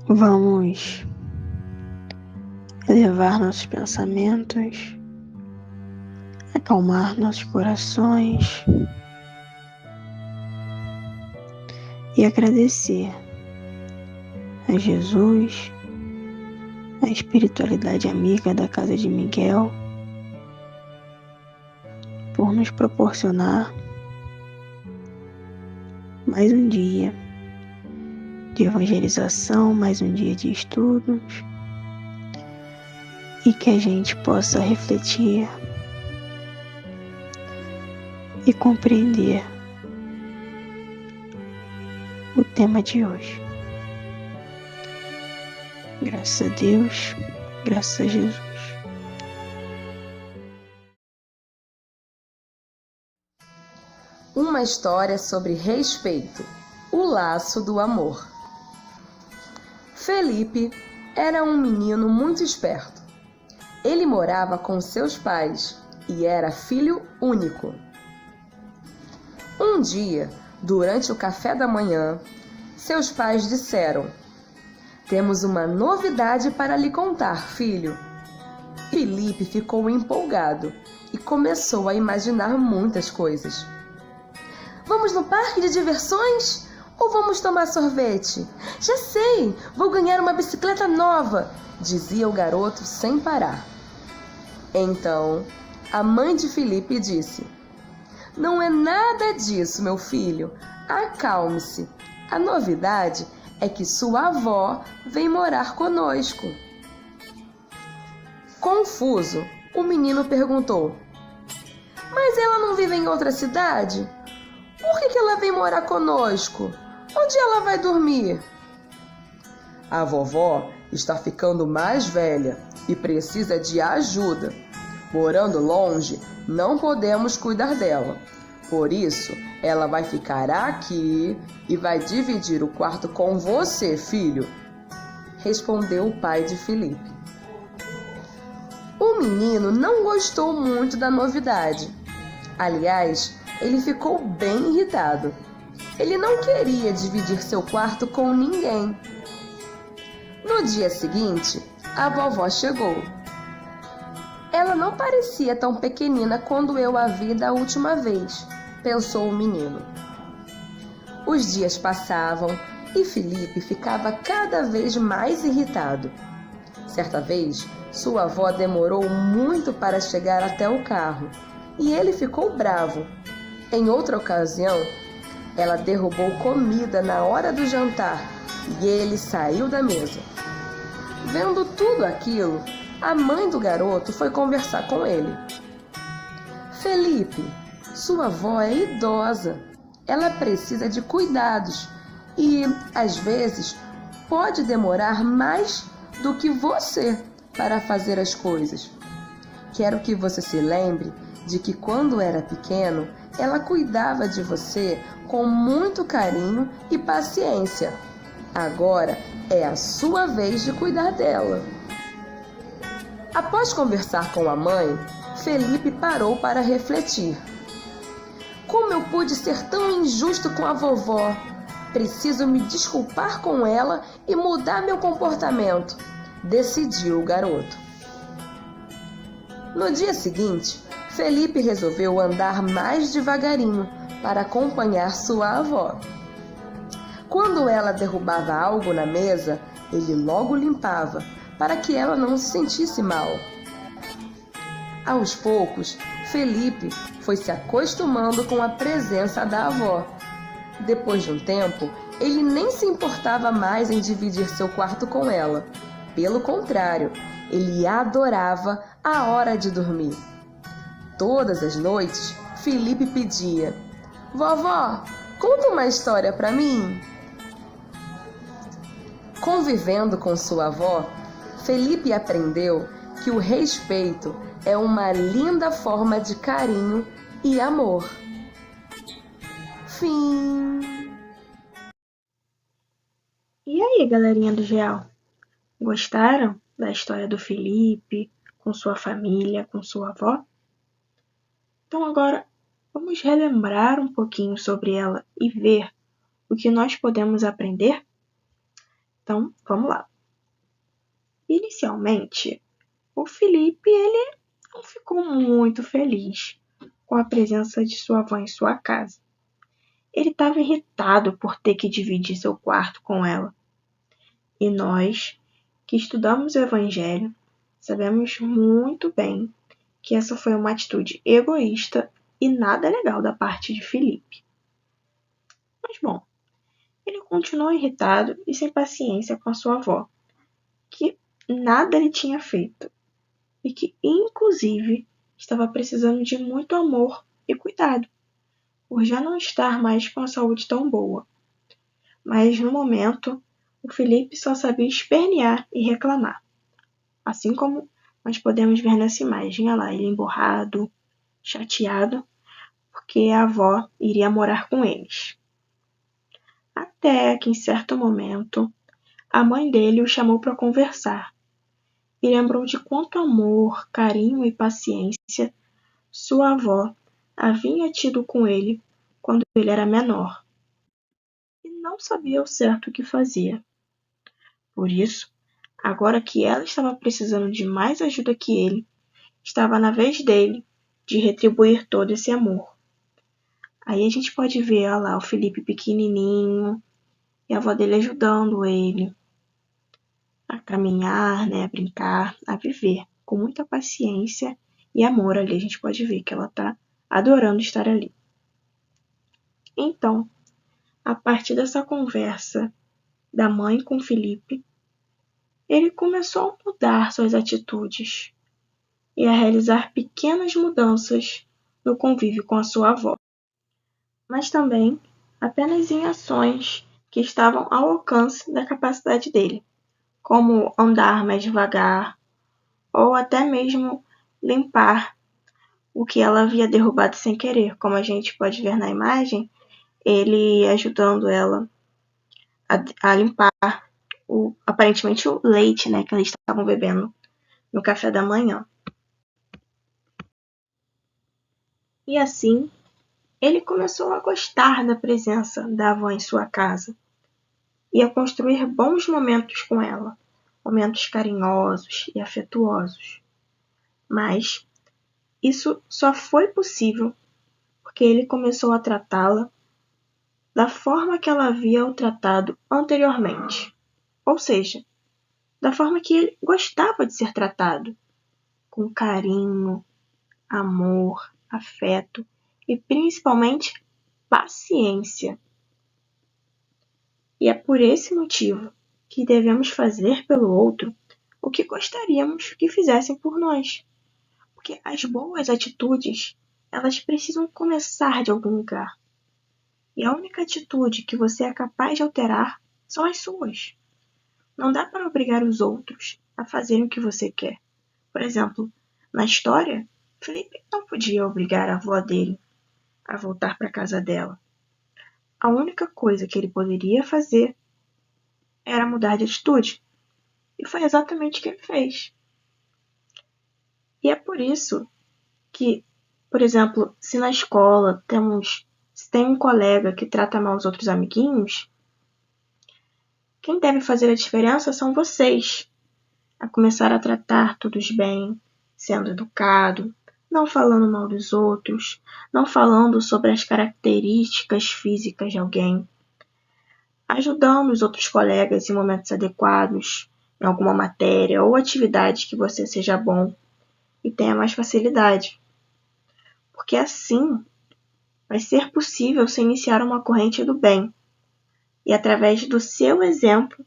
Vamos elevar nossos pensamentos, acalmar nossos corações e agradecer a Jesus, a espiritualidade amiga da Casa de Miguel, por nos proporcionar mais um dia de evangelização, mais um dia de estudos, e que a gente possa refletir e compreender o tema de hoje. Graças a Deus, graças a Jesus. Uma história sobre respeito, o laço do amor. Felipe era um menino muito esperto. Ele morava com seus pais e era filho único. Um dia, durante o café da manhã, seus pais disseram: "Temos uma novidade para lhe contar, filho." Felipe ficou empolgado e começou a imaginar muitas coisas. "Vamos no parque de diversões? Ou vamos tomar sorvete? Já sei, vou ganhar uma bicicleta nova", dizia o garoto sem parar. Então, a mãe de Felipe disse: "Não é nada disso, meu filho. Acalme-se. A novidade é que sua avó vem morar conosco." Confuso, o menino perguntou: "Mas ela não vive em outra cidade? Por que ela vem morar conosco? Onde ela vai dormir?" "A vovó está ficando mais velha e precisa de ajuda. Morando longe, não podemos cuidar dela. Por isso, ela vai ficar aqui e vai dividir o quarto com você, filho", respondeu o pai de Felipe. O menino não gostou muito da novidade. Aliás, ele ficou bem irritado. Ele não queria dividir seu quarto com ninguém. No dia seguinte, a vovó chegou. "Ela não parecia tão pequenina quando eu a vi da última vez", pensou o menino. Os dias passavam e Felipe ficava cada vez mais irritado. Certa vez, sua avó demorou muito para chegar até o carro e ele ficou bravo. Em outra ocasião, ela derrubou comida na hora do jantar e ele saiu da mesa. Vendo tudo aquilo, a mãe do garoto foi conversar com ele. "Felipe, sua avó é idosa. Ela precisa de cuidados e, às vezes, pode demorar mais do que você para fazer as coisas. Quero que você se lembre de que quando era pequeno, ela cuidava de você com muito carinho e paciência. Agora é a sua vez de cuidar dela." Após conversar com a mãe, Felipe parou para refletir. "Como eu pude ser tão injusto com a vovó? Preciso me desculpar com ela e mudar meu comportamento", decidiu o garoto. No dia seguinte, Felipe resolveu andar mais devagarinho para acompanhar sua avó. Quando ela derrubava algo na mesa, ele logo limpava, para que ela não se sentisse mal. Aos poucos, Felipe foi se acostumando com a presença da avó. Depois de um tempo, ele nem se importava mais em dividir seu quarto com ela. Pelo contrário, ele adorava a hora de dormir. Todas as noites, Felipe pedia: "Vovó, conta uma história para mim." Convivendo com sua avó, Felipe aprendeu que o respeito é uma linda forma de carinho e amor. Fim. E aí, galerinha do Geal? Gostaram da história do Felipe, com sua família, com sua avó? Então agora vamos relembrar um pouquinho sobre ela e ver o que nós podemos aprender? Então, vamos lá. Inicialmente, o Felipe ele não ficou muito feliz com a presença de sua avó em sua casa. Ele estava irritado por ter que dividir seu quarto com ela. E nós, que estudamos o Evangelho, sabemos muito bem que essa foi uma atitude egoísta e nada legal da parte de Felipe. Mas bom, ele continuou irritado e sem paciência com a sua avó, que nada lhe tinha feito e que, inclusive, estava precisando de muito amor e cuidado, por já não estar mais com a saúde tão boa. Mas, no momento, o Felipe só sabia espernear e reclamar. Assim como nós podemos ver nessa imagem, olha lá, ele emburrado, chateado, porque a avó iria morar com eles. Até que, em certo momento, a mãe dele o chamou para conversar e lembrou de quanto amor, carinho e paciência sua avó havia tido com ele quando ele era menor e não sabia ao certo o que fazia. Por isso, agora que ela estava precisando de mais ajuda que ele, estava na vez dele de retribuir todo esse amor. Aí a gente pode ver, olha lá, o Felipe pequenininho e a avó dele ajudando ele a caminhar, né, a brincar, a viver com muita paciência e amor ali. A gente pode ver que ela está adorando estar ali. Então, a partir dessa conversa da mãe com o Felipe, ele começou a mudar suas atitudes e a realizar pequenas mudanças no convívio com a sua avó, mas também apenas em ações que estavam ao alcance da capacidade dele, como andar mais devagar ou até mesmo limpar o que ela havia derrubado sem querer, como a gente pode ver na imagem, ele ajudando ela a limpar aparentemente o leite, né, que eles estavam bebendo no café da manhã. E assim, ele começou a gostar da presença da avó em sua casa e a construir bons momentos com ela, momentos carinhosos e afetuosos. Mas isso só foi possível porque ele começou a tratá-la da forma que ela havia o tratado anteriormente, ou seja, da forma que ele gostava de ser tratado, com carinho, amor, afeto e principalmente paciência. E é por esse motivo que devemos fazer pelo outro o que gostaríamos que fizessem por nós. Porque as boas atitudes, elas precisam começar de algum lugar. E a única atitude que você é capaz de alterar são as suas. Não dá para obrigar os outros a fazerem o que você quer. Por exemplo, na história, Felipe não podia obrigar a avó dele a voltar para a casa dela. A única coisa que ele poderia fazer era mudar de atitude. E foi exatamente o que ele fez. E é por isso que, por exemplo, se na escola se tem um colega que trata mal os outros amiguinhos, quem deve fazer a diferença são vocês. A começar a tratar todos bem, sendo educado, não falando mal dos outros, não falando sobre as características físicas de alguém, ajudando os outros colegas em momentos adequados, em alguma matéria ou atividade que você seja bom e tenha mais facilidade. Porque assim vai ser possível se iniciar uma corrente do bem. E através do seu exemplo,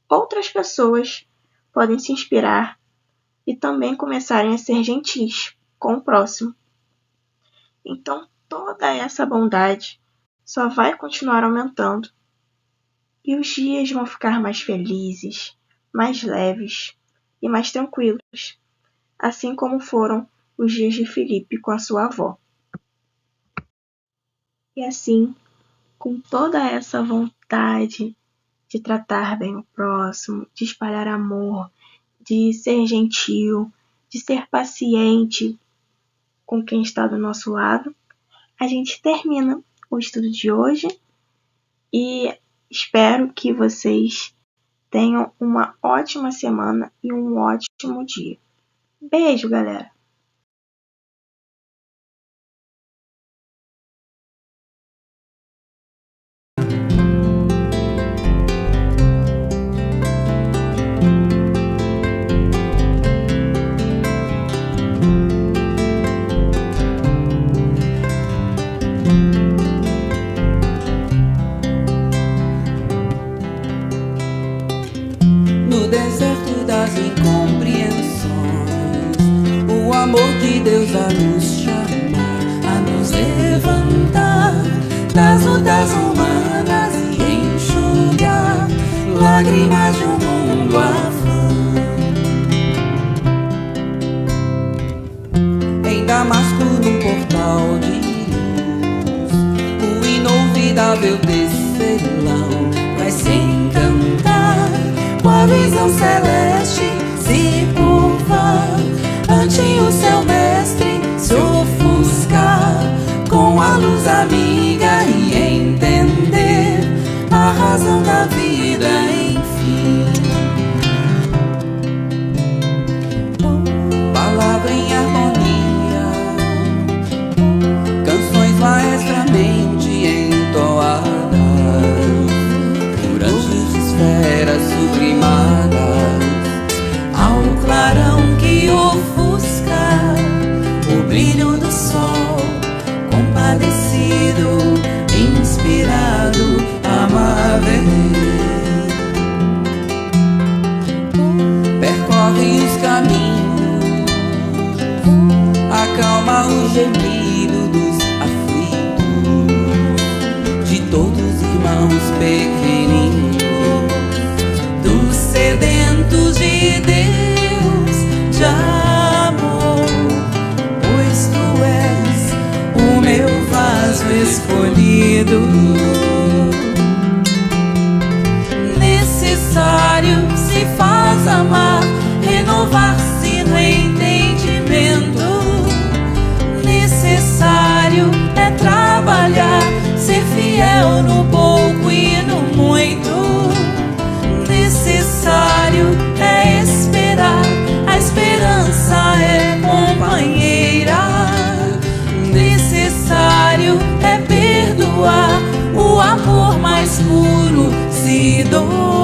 outras pessoas podem se inspirar e também começarem a ser gentis com o próximo. Então, toda essa bondade só vai continuar aumentando e os dias vão ficar mais felizes, mais leves e mais tranquilos, assim como foram os dias de Felipe com a sua avó. E assim, com toda essa vontade de tratar bem o próximo, de espalhar amor, de ser gentil, de ser paciente com quem está do nosso lado, a gente termina o estudo de hoje e espero que vocês Tenham uma ótima semana e um ótimo dia. Beijo, galera! No deserto das incompreensões, o amor de Deus a nos chamar, a nos levantar das lutas humanas e enxugar lágrimas de um mundo afã. Em Damasco, num portal de luz, o inolvidável tecelão vai se encantar com a visão celeste se curvar ante o seu mestre, se ofuscar com a luz amiga e entender a razão da vida, enfim. Palavra em harmonia, canções maestramente entoadas por anjos de esferas sublimadas, ao clarão que ofusca o brilho do sol, compadecido, inspirado, amável. Percorre os caminhos, acalma o gemido dos aflitos, de todos os irmãos pequeninos, dos sedentos de Deus, de amor, pois tu és o meu vaso escolhido. Necessário se faz amar, renovar-se no entendimento. Necessário é trabalhar, ser fiel no pouco e no muito. Necessário é esperar, a esperança é companheira. Necessário é perdoar, o amor mais puro se doa.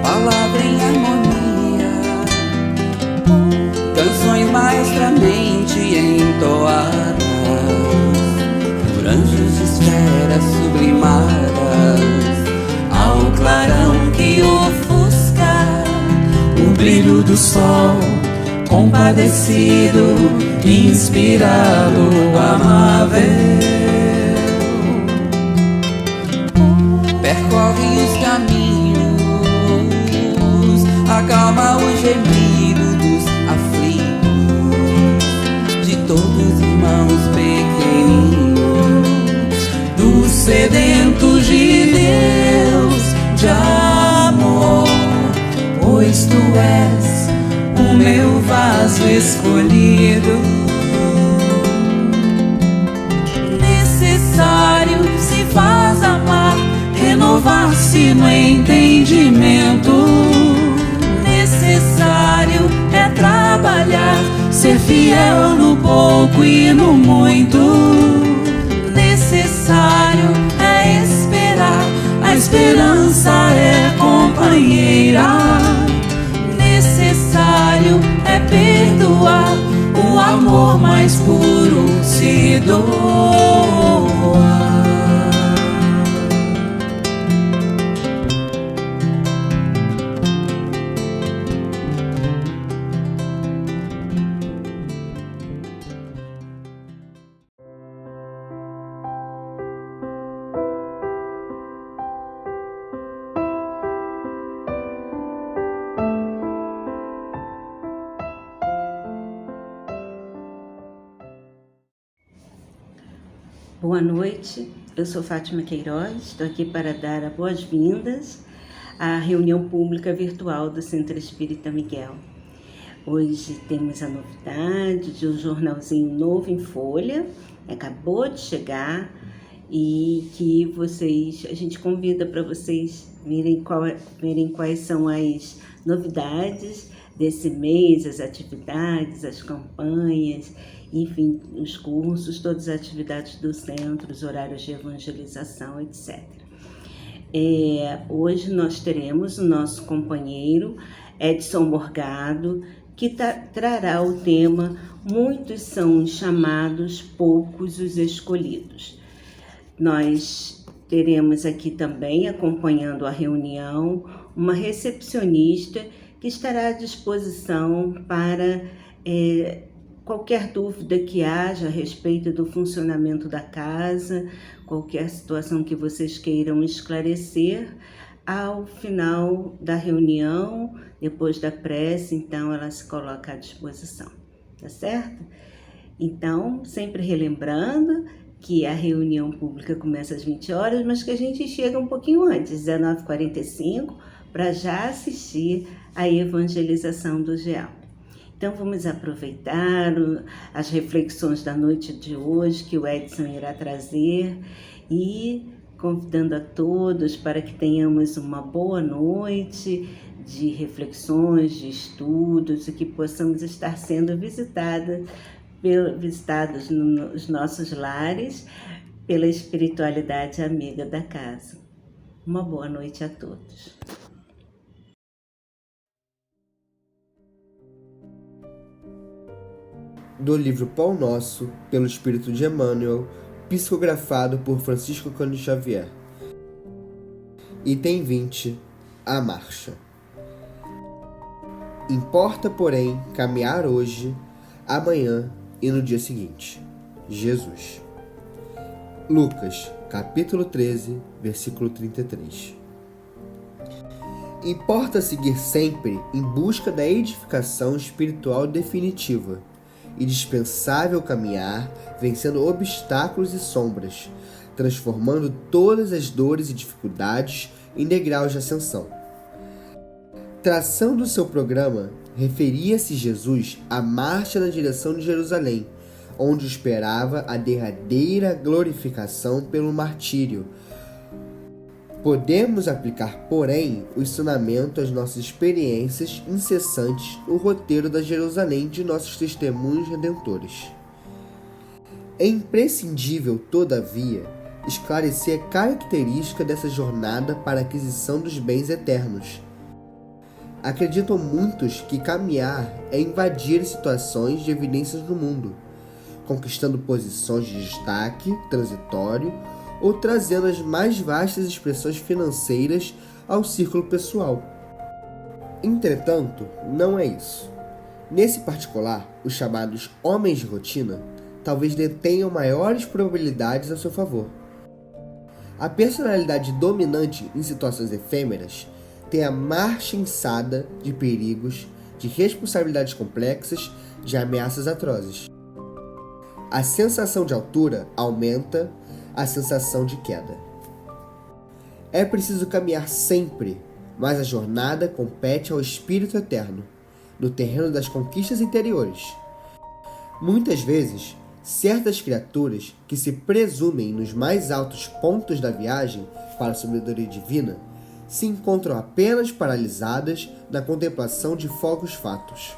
Palavra em harmonia, canções maestramente entoadas por anjos de esferas sublimadas, ao clarão que ofusca o brilho do sol, compadecido, inspirado, amável. Percorre os caminhos, acalma o gemido dos aflitos, de todos os irmãos pequeninos, dos sedentos de Deus, de amor, pois tu és o meu vaso escolhido. Necessário se faz amar, renovar-se no entendimento. Necessário é trabalhar, ser fiel no pouco e no muito. Necessário é esperar, a esperança é companheira. Necessário é perdoar, o amor mais puro se doa. Boa noite, eu sou Fátima Queiroz, estou aqui para dar as boas-vindas à reunião pública virtual do Centro Espírita Miguel. Hoje temos a novidade de um jornalzinho novo em folha, acabou de chegar, e que a gente convida para vocês verem quais são as novidades desse mês, as atividades, as campanhas, enfim, os cursos, todas as atividades do centro, os horários de evangelização, etc. Hoje nós teremos o nosso companheiro Edson Morgado, que trará o tema Muitos são os chamados, poucos os escolhidos. Nós teremos aqui também, acompanhando a reunião, uma recepcionista que estará à disposição para qualquer dúvida que haja a respeito do funcionamento da casa, qualquer situação que vocês queiram esclarecer. Ao final da reunião, depois da prece, então ela se coloca à disposição, tá certo? Então, sempre relembrando que a reunião pública começa às 20 horas, mas que a gente chega um pouquinho antes, 19h45, para já assistir à evangelização do GEAL. Então, vamos aproveitar as reflexões da noite de hoje que o Edson irá trazer e convidando a todos para que tenhamos uma boa noite de reflexões, de estudos e que possamos estar sendo visitados nos nossos lares pela espiritualidade amiga da casa. Uma boa noite a todos. Do livro Pão Nosso, pelo Espírito de Emmanuel, psicografado por Francisco Cândido Xavier. Item 20. A marcha. Importa, porém, caminhar hoje, amanhã e no dia seguinte. Jesus. Lucas, capítulo 13, versículo 33. Importa seguir sempre em busca da edificação espiritual definitiva e dispensável caminhar, vencendo obstáculos e sombras, transformando todas as dores e dificuldades em degraus de ascensão. Traçando seu programa, referia-se Jesus à marcha na direção de Jerusalém, onde esperava a derradeira glorificação pelo martírio. Podemos aplicar, porém, o ensinamento às nossas experiências incessantes no roteiro da Jerusalém de nossos testemunhos redentores. É imprescindível, todavia, esclarecer a característica dessa jornada para a aquisição dos bens eternos. Acreditam muitos que caminhar é invadir situações de evidências no mundo, conquistando posições de destaque transitório ou trazendo as mais vastas expressões financeiras ao círculo pessoal. Entretanto, não é isso. Nesse particular, os chamados homens de rotina talvez detenham maiores probabilidades a seu favor. A personalidade dominante em situações efêmeras tem a marcha insada de perigos, de responsabilidades complexas, de ameaças atrozes. A sensação de altura aumenta a sensação de queda. É preciso caminhar sempre, mas a jornada compete ao espírito eterno, no terreno das conquistas interiores. Muitas vezes, certas criaturas que se presumem nos mais altos pontos da viagem para a sabedoria divina se encontram apenas paralisadas na contemplação de fogos fatos.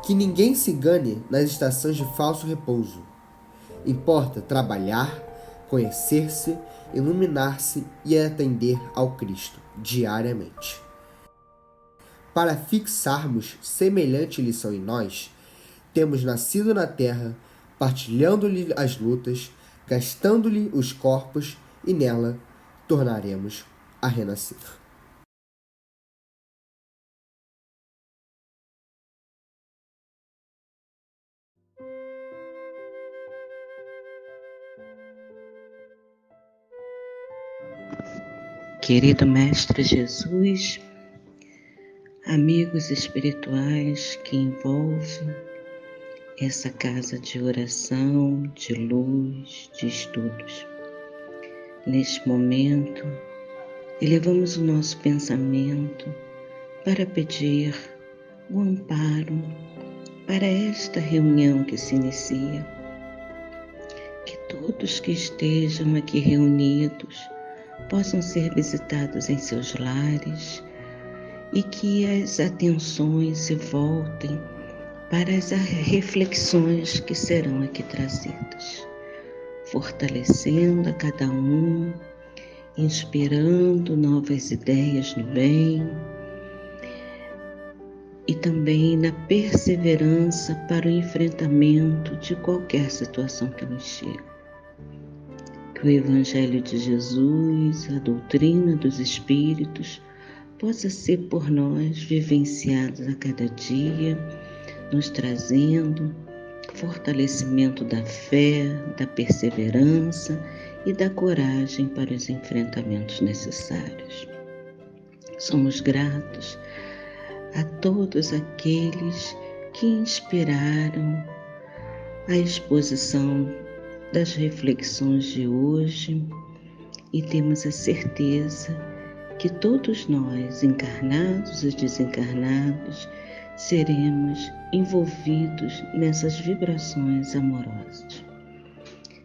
Que ninguém se engane nas estações de falso repouso. Importa trabalhar, conhecer-se, iluminar-se e atender ao Cristo diariamente. Para fixarmos semelhante lição em nós, temos nascido na terra, partilhando-lhe as lutas, gastando-lhe os corpos, e nela tornaremos a renascer. Querido Mestre Jesus, amigos espirituais que envolvem essa casa de oração, de luz, de estudos. Neste momento, elevamos o nosso pensamento para pedir o amparo para esta reunião que se inicia. Que todos que estejam aqui reunidos possam ser visitados em seus lares e que as atenções se voltem para as reflexões que serão aqui trazidas, fortalecendo a cada um, inspirando novas ideias no bem e também na perseverança para o enfrentamento de qualquer situação que nos chegue. Que o Evangelho de Jesus, a doutrina dos Espíritos, possa ser por nós vivenciados a cada dia, nos trazendo fortalecimento da fé, da perseverança e da coragem para os enfrentamentos necessários. Somos gratos a todos aqueles que inspiraram a exposição das reflexões de hoje e temos a certeza que todos nós, encarnados e desencarnados, seremos envolvidos nessas vibrações amorosas.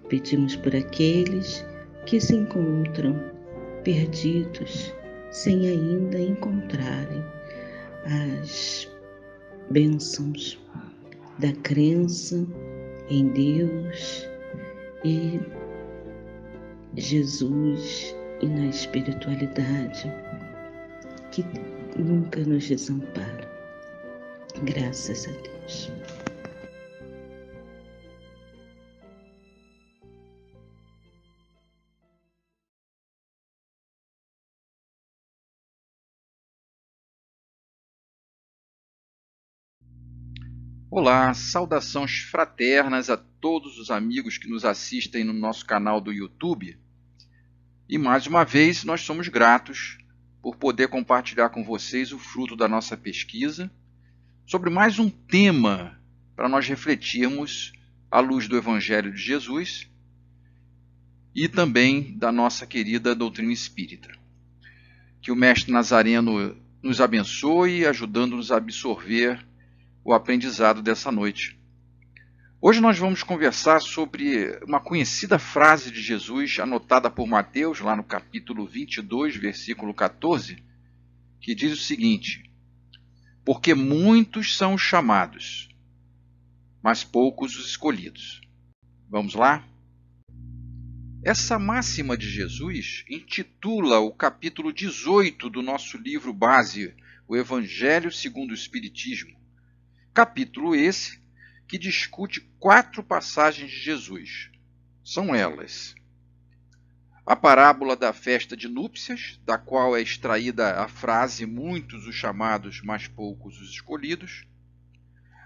Pedimos por aqueles que se encontram perdidos sem ainda encontrarem as bênçãos da crença em Deus e Jesus e na espiritualidade que nunca nos desampara. Graças a Deus. Olá, saudações fraternas a todos os amigos que nos assistem no nosso canal do YouTube. E mais uma vez nós somos gratos por poder compartilhar com vocês o fruto da nossa pesquisa sobre mais um tema para nós refletirmos à luz do Evangelho de Jesus e também da nossa querida doutrina espírita. Que o Mestre Nazareno nos abençoe, ajudando-nos a absorver o aprendizado dessa noite. Hoje nós vamos conversar sobre uma conhecida frase de Jesus anotada por Mateus, lá no capítulo 22, versículo 14, que diz o seguinte: porque muitos são os chamados, mas poucos os escolhidos. Vamos lá? Essa máxima de Jesus intitula o capítulo 18 do nosso livro base, o Evangelho segundo o Espiritismo. Capítulo esse que discute 4 passagens de Jesus. São elas: a parábola da festa de núpcias, da qual é extraída a frase muitos os chamados, mas poucos os escolhidos;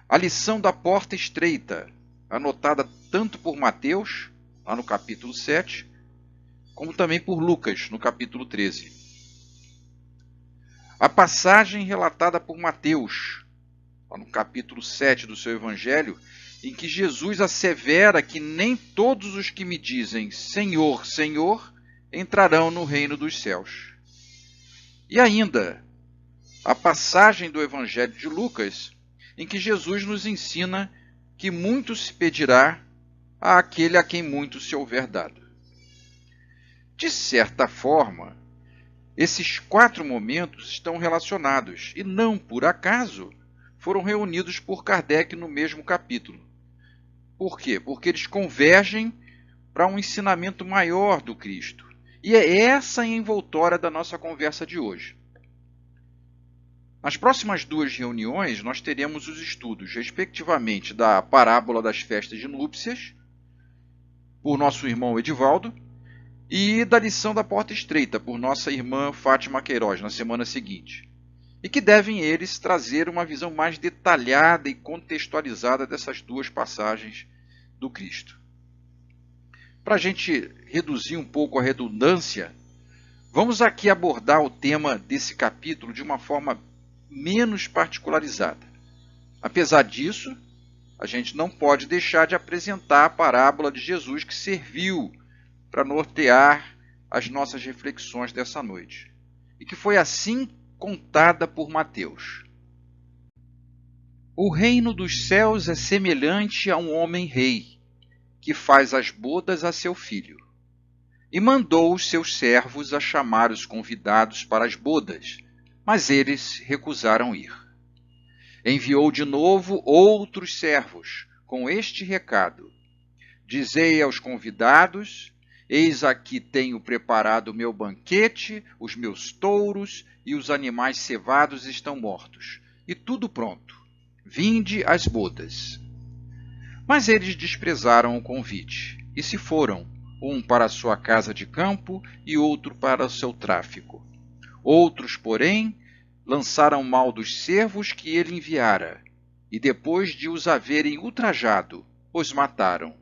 a lição da porta estreita, anotada tanto por Mateus, lá no capítulo 7, como também por Lucas, no capítulo 13. A passagem relatada por Mateus, lá no capítulo 7 do seu Evangelho, em que Jesus assevera que nem todos os que me dizem Senhor, Senhor, entrarão no reino dos céus. E ainda, a passagem do Evangelho de Lucas, em que Jesus nos ensina que muito se pedirá àquele a quem muito se houver dado. De certa forma, esses 4 momentos estão relacionados e não por acaso foram reunidos por Kardec no mesmo capítulo. Por quê? Porque eles convergem para um ensinamento maior do Cristo. E é essa a envoltória da nossa conversa de hoje. Nas próximas 2 reuniões, nós teremos os estudos, respectivamente, da parábola das festas de núpcias, por nosso irmão Edivaldo, e da lição da porta estreita, por nossa irmã Fátima Queiroz, na semana seguinte. E que devem eles trazer uma visão mais detalhada e contextualizada dessas 2 passagens do Cristo. Para a gente reduzir um pouco a redundância, vamos aqui abordar o tema desse capítulo de uma forma menos particularizada. Apesar disso, a gente não pode deixar de apresentar a parábola de Jesus que serviu para nortear as nossas reflexões dessa noite, e que foi assim contada por Mateus. O reino dos céus é semelhante a um homem-rei, que faz as bodas a seu filho, e mandou os seus servos a chamar os convidados para as bodas, mas eles recusaram ir. Enviou de novo outros servos, com este recado: dizei aos convidados: eis aqui tenho preparado o meu banquete, os meus touros e os animais cevados estão mortos, e tudo pronto. Vinde às bodas. Mas eles desprezaram o convite, e se foram, um para a sua casa de campo e outro para o seu tráfico. Outros, porém, lançaram mal dos servos que ele enviara, e depois de os haverem ultrajado, os mataram.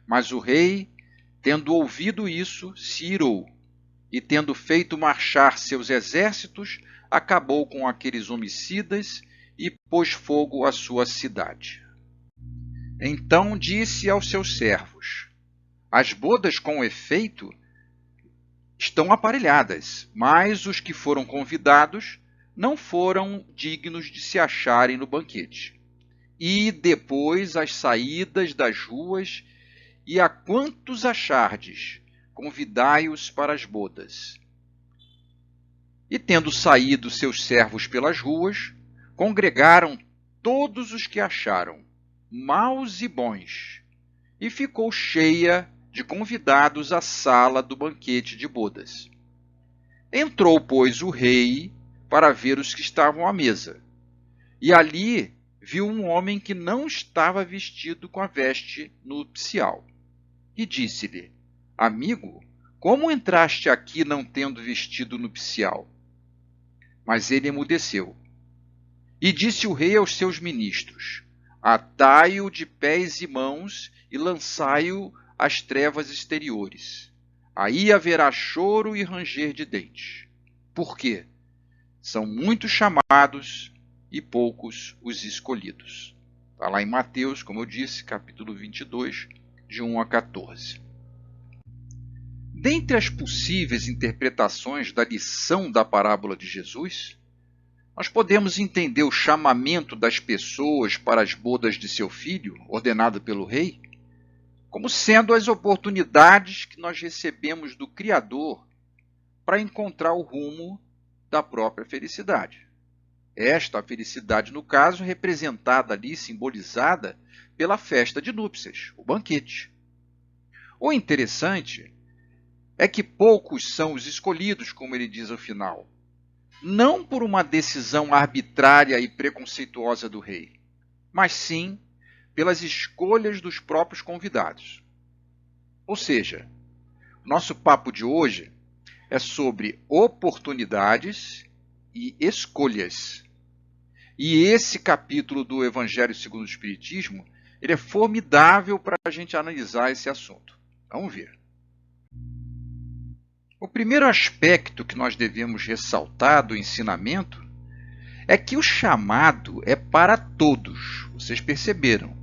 Mas o rei, tendo ouvido isso, se irou, e tendo feito marchar seus exércitos, acabou com aqueles homicidas e pôs fogo à sua cidade. Então disse aos seus servos: as bodas com efeito estão aparelhadas, mas os que foram convidados não foram dignos de se acharem no banquete. E depois as saídas das ruas, e a quantos achardes, convidai-os para as bodas. E tendo saído seus servos pelas ruas, congregaram todos os que acharam, maus e bons, e ficou cheia de convidados a sala do banquete de bodas. Entrou, pois, o rei para ver os que estavam à mesa, e ali viu um homem que não estava vestido com a veste nupcial, e disse-lhe: amigo, como entraste aqui não tendo vestido nupcial? Mas ele emudeceu. E disse o rei aos seus ministros: atai-o de pés e mãos e lançai-o às trevas exteriores. Aí haverá choro e ranger de dentes. Por quê? São muitos chamados e poucos os escolhidos. Está lá em Mateus, como eu disse, capítulo 22, de 1 a 14. Dentre as possíveis interpretações da lição da parábola de Jesus, nós podemos entender o chamamento das pessoas para as bodas de seu filho, ordenado pelo rei, como sendo as oportunidades que nós recebemos do Criador para encontrar o rumo da própria felicidade. Esta felicidade, no caso, representada ali, simbolizada pela festa de núpcias, o banquete. O interessante é que poucos são os escolhidos, como ele diz ao final, não por uma decisão arbitrária e preconceituosa do rei, mas sim pelas escolhas dos próprios convidados. Ou seja, nosso papo de hoje é sobre oportunidades e escolhas. E esse capítulo do Evangelho segundo o Espiritismo, ele é formidável para a gente analisar esse assunto. Vamos ver. O primeiro aspecto que nós devemos ressaltar do ensinamento é que o chamado é para todos. Vocês perceberam?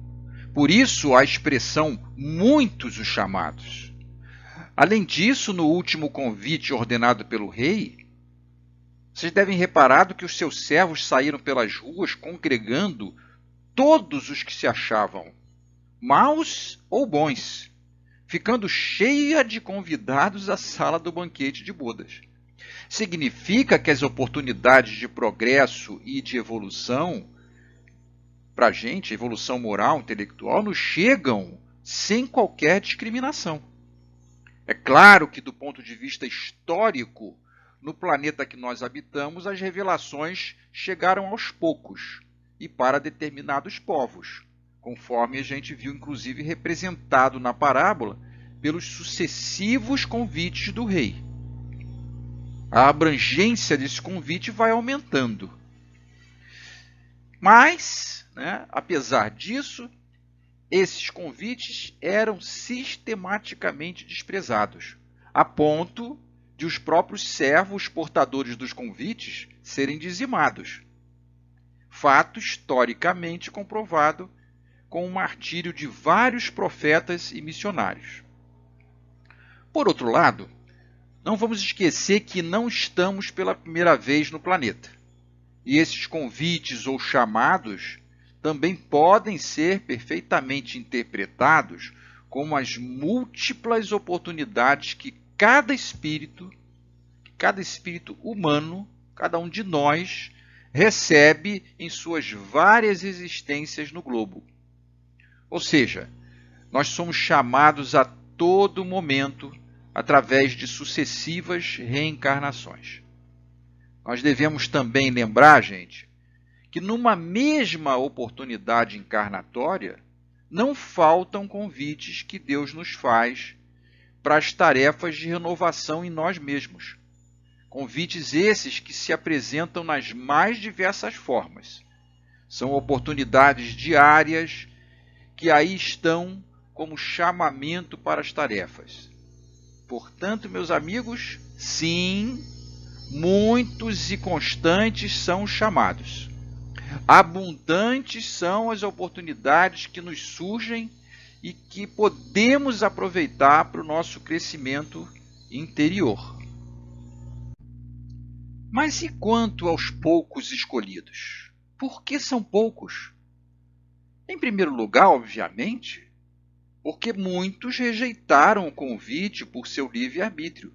Por isso a expressão muitos os chamados. Além disso, no último convite ordenado pelo rei, vocês devem reparar que os seus servos saíram pelas ruas congregando todos os que se achavam, maus ou bons, ficando cheia de convidados à sala do banquete de bodas. Significa que as oportunidades de progresso e de evolução, para a gente, evolução moral, intelectual, nos chegam sem qualquer discriminação. É claro que, do ponto de vista histórico, no planeta que nós habitamos, as revelações chegaram aos poucos e para determinados povos, conforme a gente viu, inclusive, representado na parábola pelos sucessivos convites do rei. A abrangência desse convite vai aumentando. Mas, apesar disso, esses convites eram sistematicamente desprezados, a ponto de os próprios servos portadores dos convites serem dizimados. Fato historicamente comprovado com o martírio de vários profetas e missionários. Por outro lado, não vamos esquecer que não estamos pela primeira vez no planeta. E esses convites ou chamados também podem ser perfeitamente interpretados como as múltiplas oportunidades que cada espírito humano, cada um de nós, recebe em suas várias existências no globo. Ou seja, nós somos chamados a todo momento através de sucessivas reencarnações. Nós devemos também lembrar, gente, que numa mesma oportunidade encarnatória, não faltam convites que Deus nos faz para as tarefas de renovação em nós mesmos. Convites esses que se apresentam nas mais diversas formas. São oportunidades diárias que aí estão como chamamento para as tarefas. Portanto, meus amigos, sim, muitos e constantes são os chamados. Abundantes são as oportunidades que nos surgem e que podemos aproveitar para o nosso crescimento interior. Mas e quanto aos poucos escolhidos? Por que são poucos? Em primeiro lugar, obviamente, porque muitos rejeitaram o convite por seu livre-arbítrio,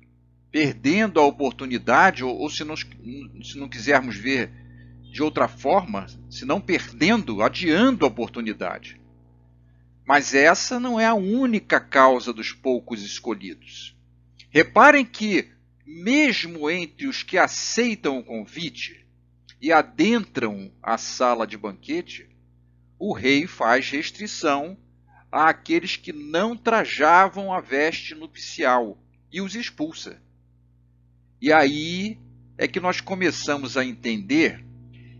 perdendo a oportunidade, ou se não quisermos ver de outra forma, se não perdendo, adiando a oportunidade. Mas essa não é a única causa dos poucos escolhidos. Reparem que, mesmo entre os que aceitam o convite e adentram a sala de banquete, o rei faz restrição àqueles que não trajavam a veste nupcial e os expulsa. E aí é que nós começamos a entender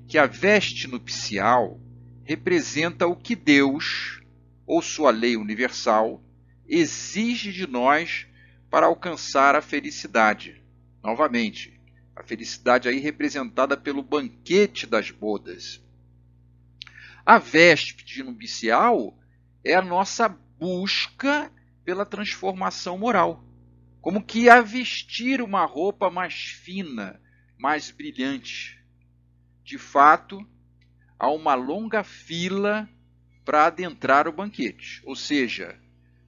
que a veste nupcial representa o que Deus, ou sua lei universal, exige de nós para alcançar a felicidade. Novamente, a felicidade aí representada pelo banquete das bodas. A veste nupcial é a nossa busca pela transformação moral, como que a vestir uma roupa mais fina, mais brilhante. De fato, há uma longa fila para adentrar o banquete, ou seja,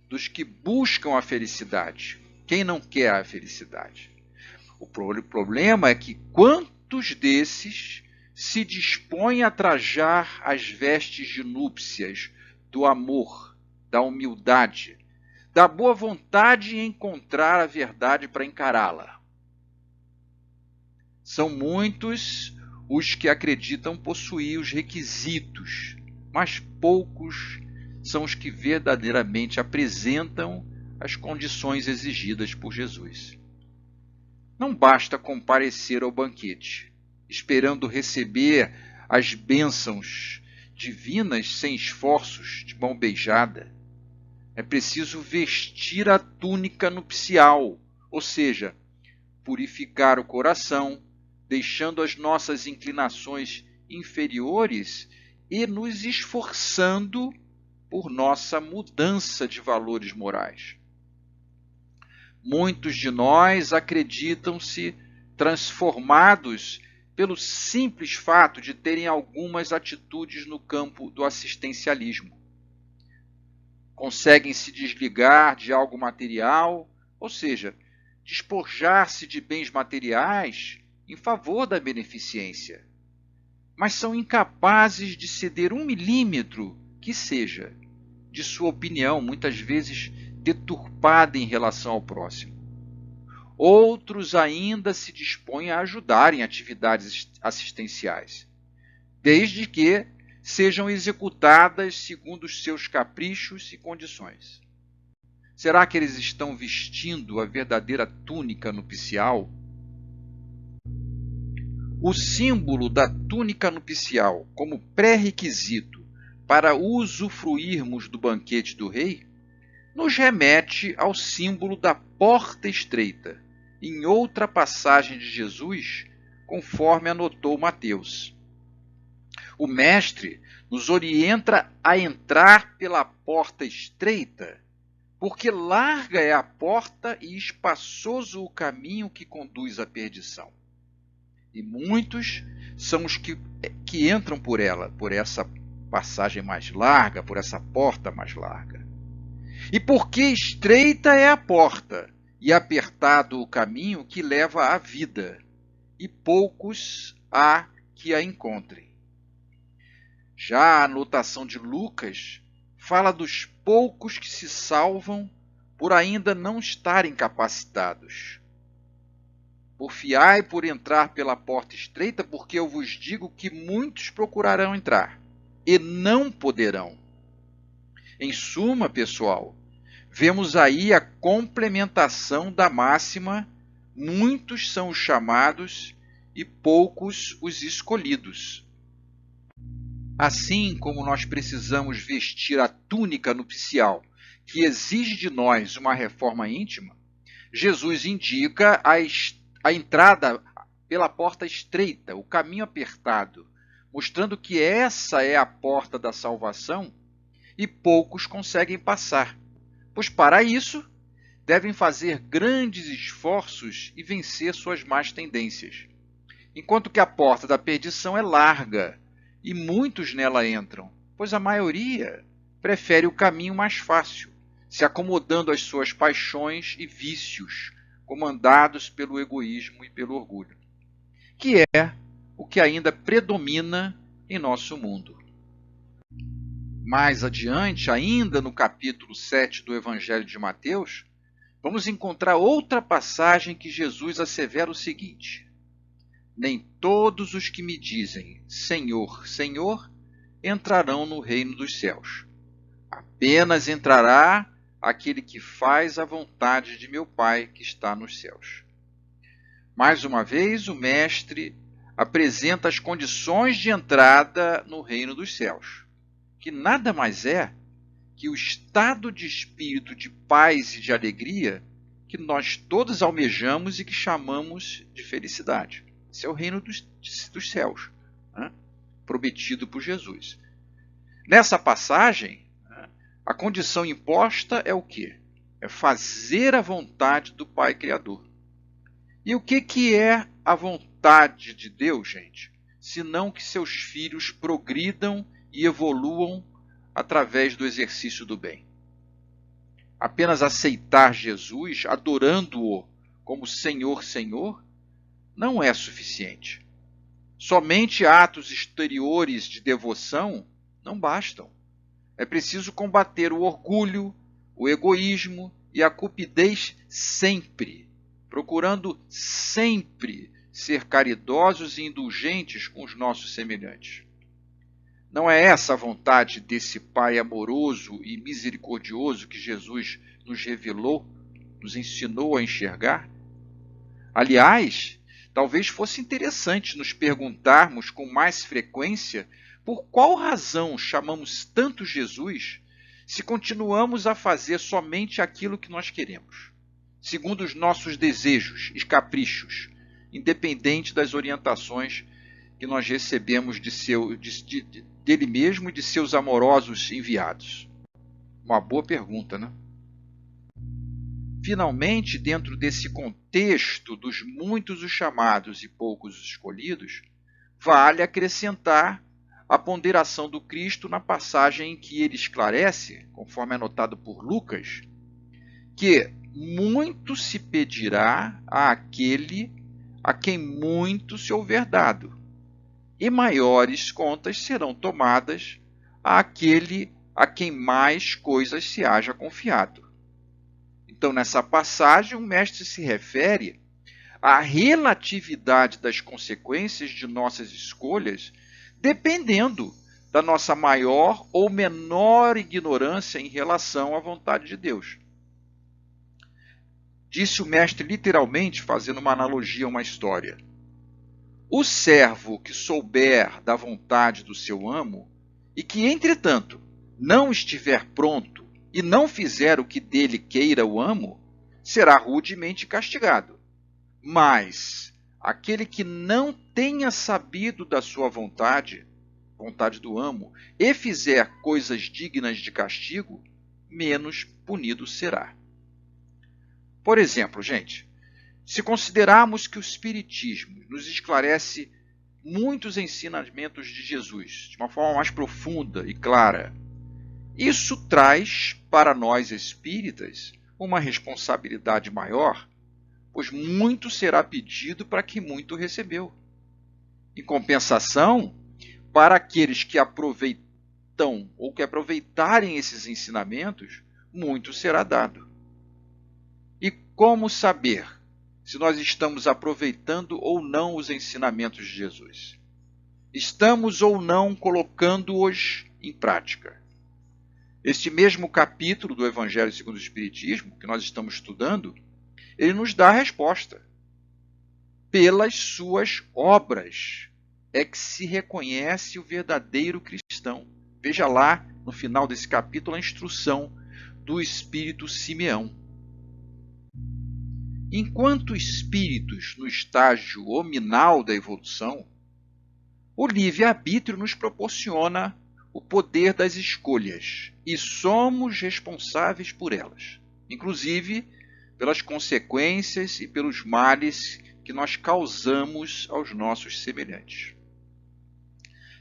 dos que buscam a felicidade. Quem não quer a felicidade? O problema é que quantos desses se dispõem a trajar as vestes de núpcias do amor, da humildade, da boa vontade em encontrar a verdade para encará-la? São muitos os que acreditam possuir os requisitos, mas poucos são os que verdadeiramente apresentam as condições exigidas por Jesus. Não basta comparecer ao banquete, esperando receber as bênçãos divinas sem esforços, de mão beijada. É preciso vestir a túnica nupcial, ou seja, purificar o coração, deixando as nossas inclinações inferiores e nos esforçando por nossa mudança de valores morais. Muitos de nós acreditam-se transformados pelo simples fato de terem algumas atitudes no campo do assistencialismo. Conseguem se desligar de algo material, ou seja, despojar-se de bens materiais em favor da beneficência, mas são incapazes de ceder 1 milímetro que seja de sua opinião, muitas vezes deturpada em relação ao próximo. Outros ainda se dispõem a ajudar em atividades assistenciais, desde que sejam executadas segundo os seus caprichos e condições. Será que eles estão vestindo a verdadeira túnica nupcial? O símbolo da túnica nupcial como pré-requisito para usufruirmos do banquete do rei nos remete ao símbolo da porta estreita, em outra passagem de Jesus, conforme anotou Mateus. O Mestre nos orienta a entrar pela porta estreita, porque larga é a porta e espaçoso o caminho que conduz à perdição. E muitos são os que entram por ela, por essa passagem mais larga, por essa porta mais larga. E porque estreita é a porta e apertado o caminho que leva à vida, e poucos há que a encontrem. Já a anotação de Lucas fala dos poucos que se salvam por ainda não estarem capacitados. Porfiai por entrar pela porta estreita, porque eu vos digo que muitos procurarão entrar e não poderão. Em suma, pessoal, vemos aí a complementação da máxima: muitos são os chamados e poucos os escolhidos. Assim como nós precisamos vestir a túnica nupcial, que exige de nós uma reforma íntima, Jesus indica a entrada pela porta estreita, o caminho apertado, mostrando que essa é a porta da salvação e poucos conseguem passar, pois para isso devem fazer grandes esforços e vencer suas más tendências, enquanto que a porta da perdição é larga e muitos nela entram, pois a maioria prefere o caminho mais fácil, se acomodando às suas paixões e vícios, comandados pelo egoísmo e pelo orgulho, que é o que ainda predomina em nosso mundo. Mais adiante, ainda no capítulo 7 do Evangelho de Mateus, vamos encontrar outra passagem que Jesus assevera o seguinte: nem todos os que me dizem Senhor, Senhor, entrarão no reino dos céus. Apenas entrará aquele que faz a vontade de meu Pai que está nos céus. Mais uma vez, o Mestre apresenta as condições de entrada no reino dos céus, que nada mais é que o estado de espírito de paz e de alegria que nós todos almejamos e que chamamos de felicidade. Esse é o reino dos céus, né? Prometido por Jesus. Nessa passagem, a condição imposta é o quê? É fazer a vontade do Pai Criador. E o que é a vontade de Deus, gente? Senão que seus filhos progridam e evoluam através do exercício do bem. Apenas aceitar Jesus, adorando-o como Senhor, Senhor, não é suficiente. Somente atos exteriores de devoção não bastam. É preciso combater o orgulho, o egoísmo e a cupidez sempre, procurando sempre ser caridosos e indulgentes com os nossos semelhantes. Não é essa a vontade desse Pai amoroso e misericordioso que Jesus nos revelou, nos ensinou a enxergar? Aliás, talvez fosse interessante nos perguntarmos com mais frequência por qual razão chamamos tanto Jesus se continuamos a fazer somente aquilo que nós queremos, segundo os nossos desejos e caprichos, independente das orientações que nós recebemos dele mesmo e de seus amorosos enviados. Uma boa pergunta, né? Finalmente, dentro desse contexto dos muitos os chamados e poucos os escolhidos, vale acrescentar a ponderação do Cristo na passagem em que ele esclarece, conforme anotado por Lucas, que muito se pedirá àquele a quem muito se houver dado, e maiores contas serão tomadas àquele a quem mais coisas se haja confiado. Então, nessa passagem, o Mestre se refere à relatividade das consequências de nossas escolhas, dependendo da nossa maior ou menor ignorância em relação à vontade de Deus. Disse o Mestre literalmente, fazendo uma analogia a uma história: o servo que souber da vontade do seu amo, e que, entretanto, não estiver pronto e não fizer o que dele queira o amo, será rudemente castigado. Mas aquele que não tenha sabido da sua vontade, vontade do amo, e fizer coisas dignas de castigo, menos punido será. Por exemplo, gente, se considerarmos que o Espiritismo nos esclarece muitos ensinamentos de Jesus de uma forma mais profunda e clara, isso traz para nós espíritas uma responsabilidade maior, pois muito será pedido para que muito recebeu. Em compensação, para aqueles que aproveitam ou que aproveitarem esses ensinamentos, muito será dado. E como saber se nós estamos aproveitando ou não os ensinamentos de Jesus? Estamos ou não colocando-os em prática? Este mesmo capítulo do Evangelho segundo o Espiritismo, que nós estamos estudando, ele nos dá a resposta. Pelas suas obras é que se reconhece o verdadeiro cristão. Veja lá, no final desse capítulo, a instrução do Espírito Simeão. Enquanto espíritos no estágio hominal da evolução, o livre-arbítrio nos proporciona o poder das escolhas e somos responsáveis por elas, inclusive pelas consequências e pelos males que nós causamos aos nossos semelhantes.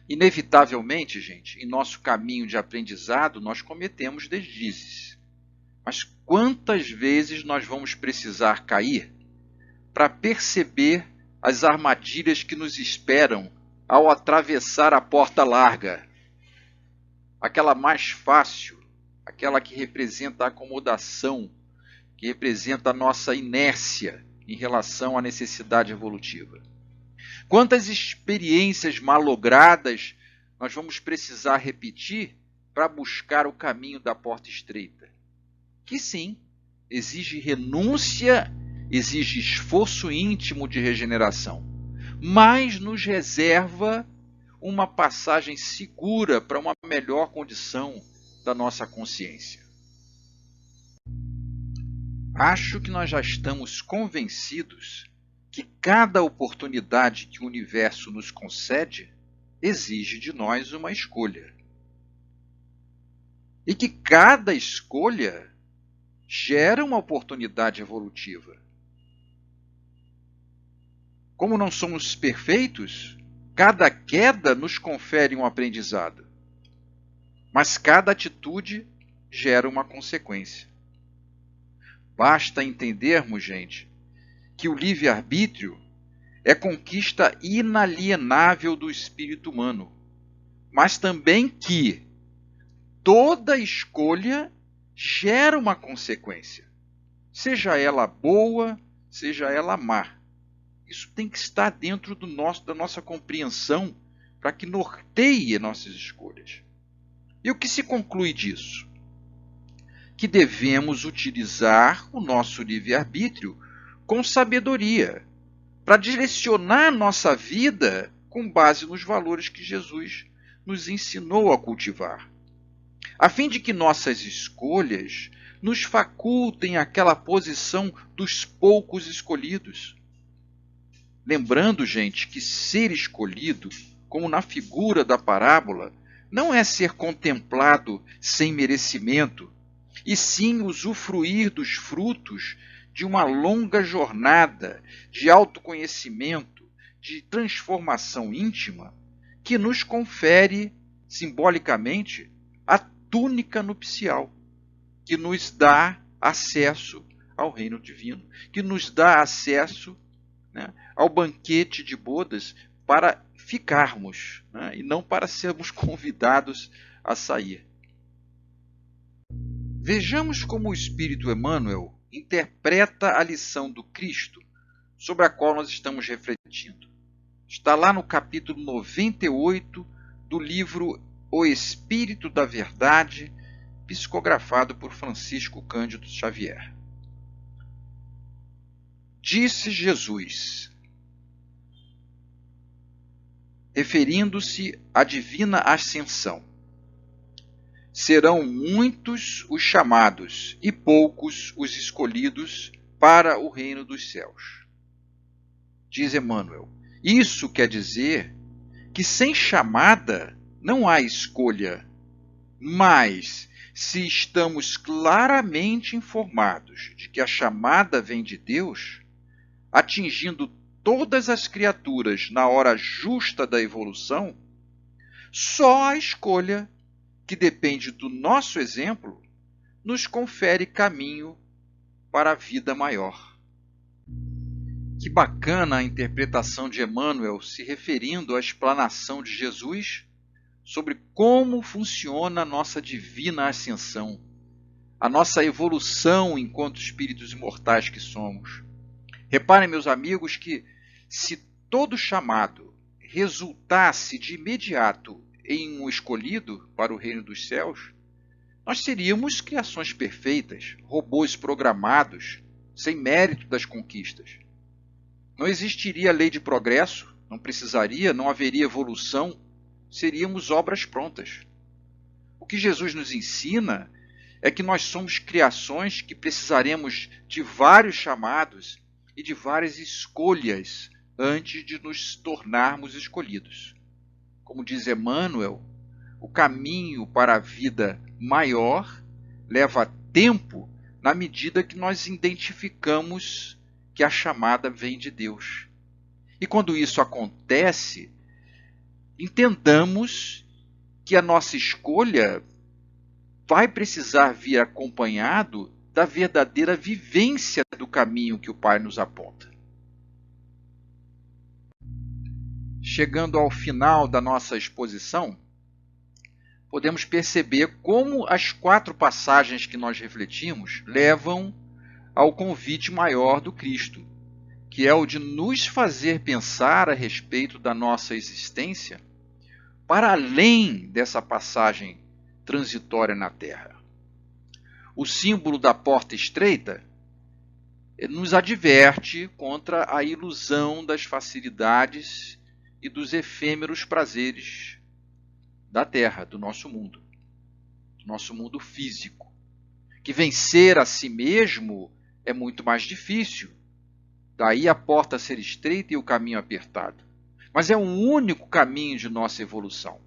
Inevitavelmente, gente, em nosso caminho de aprendizado, nós cometemos deslizes. Mas quantas vezes nós vamos precisar cair para perceber as armadilhas que nos esperam ao atravessar a porta larga? Aquela mais fácil, aquela que representa a acomodação, que representa a nossa inércia em relação à necessidade evolutiva. Quantas experiências malogradas nós vamos precisar repetir para buscar o caminho da porta estreita? Que sim, exige renúncia, exige esforço íntimo de regeneração, mas nos reserva uma passagem segura para uma melhor condição da nossa consciência. Acho que nós já estamos convencidos que cada oportunidade que o universo nos concede exige de nós uma escolha. E que cada escolha gera uma oportunidade evolutiva. Como não somos perfeitos, cada queda nos confere um aprendizado. Mas cada atitude gera uma consequência. Basta entendermos, gente, que o livre-arbítrio é conquista inalienável do espírito humano, mas também que toda escolha gera uma consequência, seja ela boa, seja ela má. Isso tem que estar dentro da nossa compreensão para que norteie nossas escolhas. E o que se conclui disso? Que devemos utilizar o nosso livre-arbítrio com sabedoria, para direcionar nossa vida com base nos valores que Jesus nos ensinou a cultivar, a fim de que nossas escolhas nos facultem aquela posição dos poucos escolhidos. Lembrando, gente, que ser escolhido, como na figura da parábola, não é ser contemplado sem merecimento, e sim usufruir dos frutos de uma longa jornada de autoconhecimento, de transformação íntima, que nos confere, simbolicamente, a túnica nupcial, que nos dá acesso ao reino divino, que nos dá acesso, né, ao banquete de bodas para ficarmos, né, e não para sermos convidados a sair. Vejamos como o Espírito Emmanuel interpreta a lição do Cristo sobre a qual nós estamos refletindo. Está lá no capítulo 98 do livro O Espírito da Verdade, psicografado por Francisco Cândido Xavier. Disse Jesus, referindo-se à divina ascensão: serão muitos os chamados e poucos os escolhidos para o reino dos céus. Diz Emmanuel, isso quer dizer que sem chamada não há escolha. Mas, se estamos claramente informados de que a chamada vem de Deus, atingindo todas as criaturas na hora justa da evolução, só a escolha, que depende do nosso exemplo, nos confere caminho para a vida maior. Que bacana a interpretação de Emmanuel se referindo à explanação de Jesus sobre como funciona a nossa divina ascensão, a nossa evolução enquanto espíritos imortais que somos. Reparem, meus amigos, que se todo chamado resultasse de imediato em um escolhido para o reino dos céus, nós seríamos criações perfeitas, robôs programados, sem mérito das conquistas. Não existiria lei de progresso, não haveria evolução, seríamos obras prontas. O que Jesus nos ensina é que nós somos criações que precisaremos de vários chamados e de várias escolhas antes de nos tornarmos escolhidos. Como diz Emmanuel, o caminho para a vida maior leva tempo na medida que nós identificamos que a chamada vem de Deus. E quando isso acontece, entendamos que a nossa escolha vai precisar vir acompanhado da verdadeira vivência do caminho que o Pai nos aponta. Chegando ao final da nossa exposição, podemos perceber como as 4 passagens que nós refletimos levam ao convite maior do Cristo, que é o de nos fazer pensar a respeito da nossa existência para além dessa passagem transitória na Terra. O símbolo da porta estreita nos adverte contra a ilusão das facilidades e dos efêmeros prazeres da Terra, do nosso mundo físico. Que vencer a si mesmo é muito mais difícil. Daí a porta ser estreita e o caminho apertado. Mas é um único caminho de nossa evolução,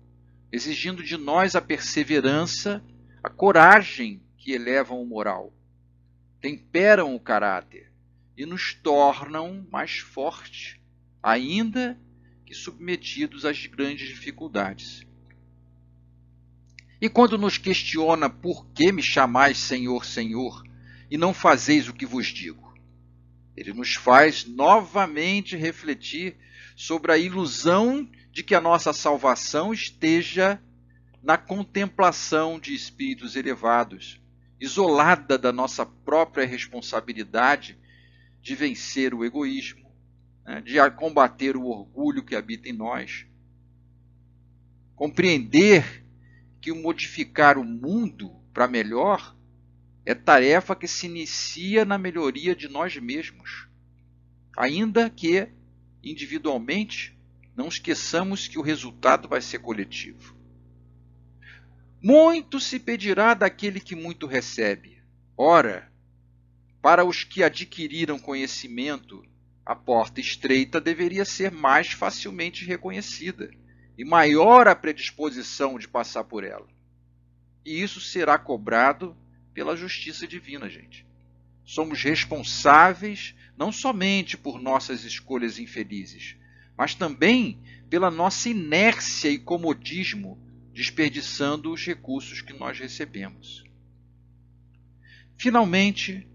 exigindo de nós a perseverança, a coragem que elevam o moral, temperam o caráter e nos tornam mais fortes, ainda que submetidos às grandes dificuldades. E quando nos questiona por que me chamais Senhor, Senhor, e não fazeis o que vos digo, ele nos faz novamente refletir sobre a ilusão de que a nossa salvação esteja na contemplação de espíritos elevados, isolada da nossa própria responsabilidade de vencer o egoísmo, de combater o orgulho que habita em nós. Compreender que o modificar o mundo para melhor é tarefa que se inicia na melhoria de nós mesmos, ainda que, individualmente, não esqueçamos que o resultado vai ser coletivo. Muito se pedirá daquele que muito recebe. Ora, para os que adquiriram conhecimento, a porta estreita deveria ser mais facilmente reconhecida e maior a predisposição de passar por ela. E isso será cobrado pela justiça divina, gente. Somos responsáveis não somente por nossas escolhas infelizes, mas também pela nossa inércia e comodismo, desperdiçando os recursos que nós recebemos. Finalmente,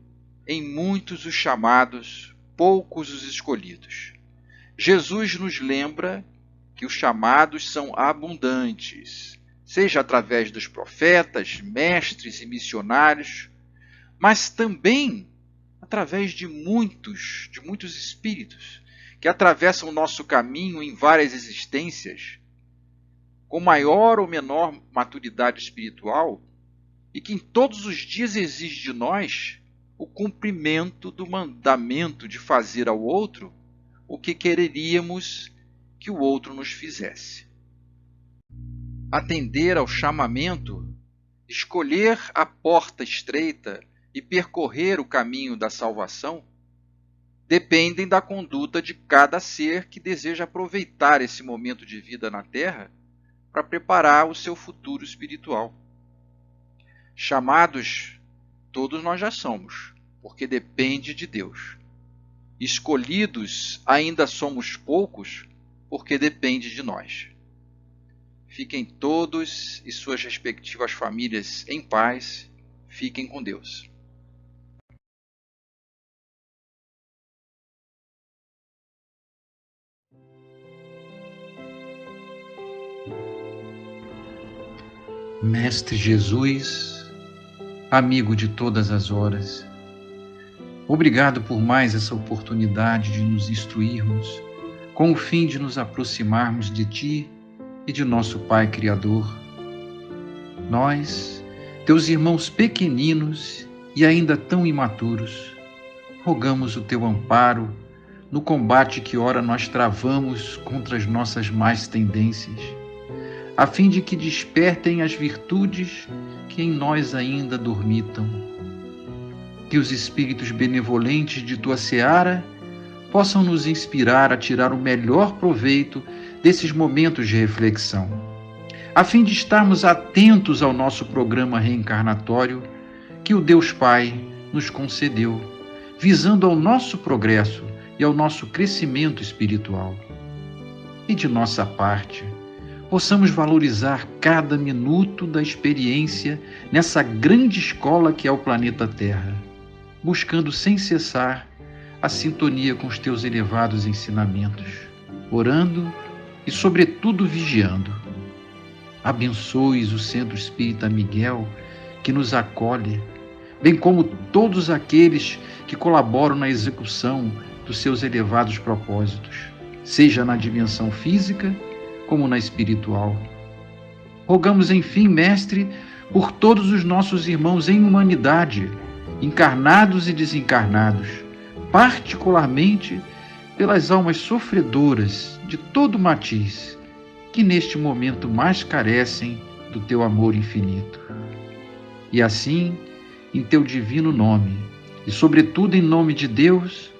em muitos os chamados, poucos os escolhidos. Jesus nos lembra que os chamados são abundantes, seja através dos profetas, mestres e missionários, mas também através de muitos espíritos que atravessam o nosso caminho em várias existências, com maior ou menor maturidade espiritual, e que em todos os dias exige de nós o cumprimento do mandamento de fazer ao outro o que quereríamos que o outro nos fizesse. Atender ao chamamento, escolher a porta estreita e percorrer o caminho da salvação, dependem da conduta de cada ser que deseja aproveitar esse momento de vida na Terra para preparar o seu futuro espiritual. Chamados, todos nós já somos, porque depende de Deus. Escolhidos, ainda somos poucos, porque depende de nós. Fiquem todos e suas respectivas famílias em paz. Fiquem com Deus. Mestre Jesus, amigo de todas as horas, obrigado por mais essa oportunidade de nos instruirmos, com o fim de nos aproximarmos de Ti e de nosso Pai Criador. Nós, Teus irmãos pequeninos e ainda tão imaturos, rogamos o Teu amparo no combate que ora nós travamos contra as nossas más tendências, a fim de que despertem as virtudes que em nós ainda dormitam. Que os espíritos benevolentes de Tua seara possam nos inspirar a tirar o melhor proveito desses momentos de reflexão, a fim de estarmos atentos ao nosso programa reencarnatório que o Deus Pai nos concedeu, visando ao nosso progresso e ao nosso crescimento espiritual. E de nossa parte, possamos valorizar cada minuto da experiência nessa grande escola que é o planeta Terra, buscando sem cessar a sintonia com os Teus elevados ensinamentos, orando e, sobretudo, vigiando. Abençoes o Centro Espírita Miguel, que nos acolhe, bem como todos aqueles que colaboram na execução dos seus elevados propósitos, seja na dimensão física como na espiritual. Rogamos, enfim, Mestre, por todos os nossos irmãos em humanidade, encarnados e desencarnados, particularmente pelas almas sofredoras de todo matiz, que neste momento mais carecem do Teu amor infinito. E assim, em Teu divino nome, e sobretudo em nome de Deus,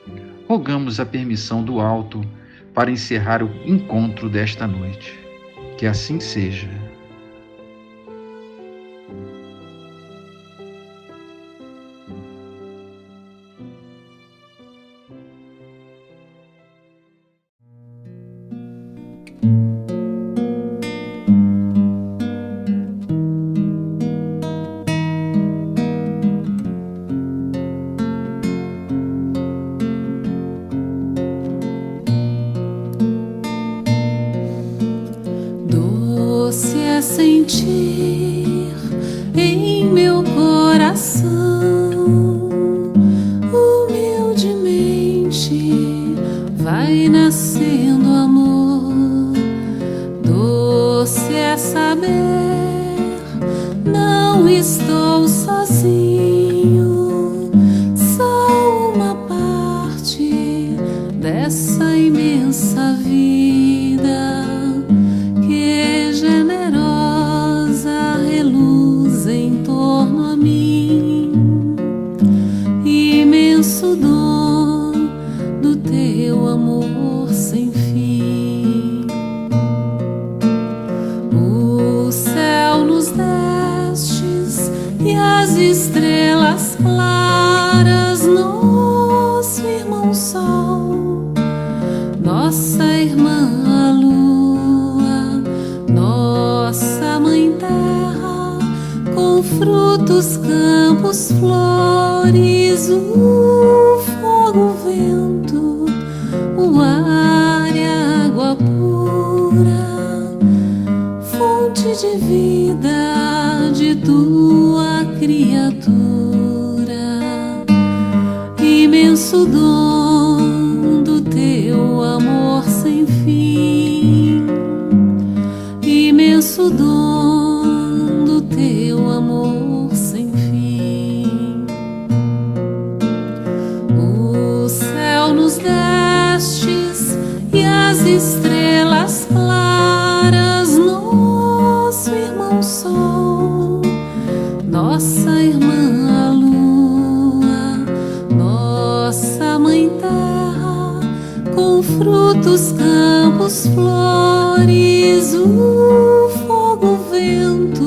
rogamos a permissão do alto para encerrar o encontro desta noite. Que assim seja. Doce é sentir em meu coração, humildemente vai nascendo amor. Doce é saber, não estou sozinho, sou uma parte dessa imensa vida que generosa reluz em torno a mim, imenso dom do Teu amor sem fim. O céu nos destes e as estrelas claras, nosso irmão Sol, nossa irmã a Lua, nossa Mãe Terra, com frutos, campos, flores, o fogo, o vento, o ar e a água pura, fonte de vida de Tua criatura, imenso dom do Teu amor sem fim, imenso dom do Teu amor sem fim. O céu nos destes e as estrelas claras, nosso irmão Sol, nossa irmã a Lua, nossa Mãe Terra, com frutos, campos, flores, o vento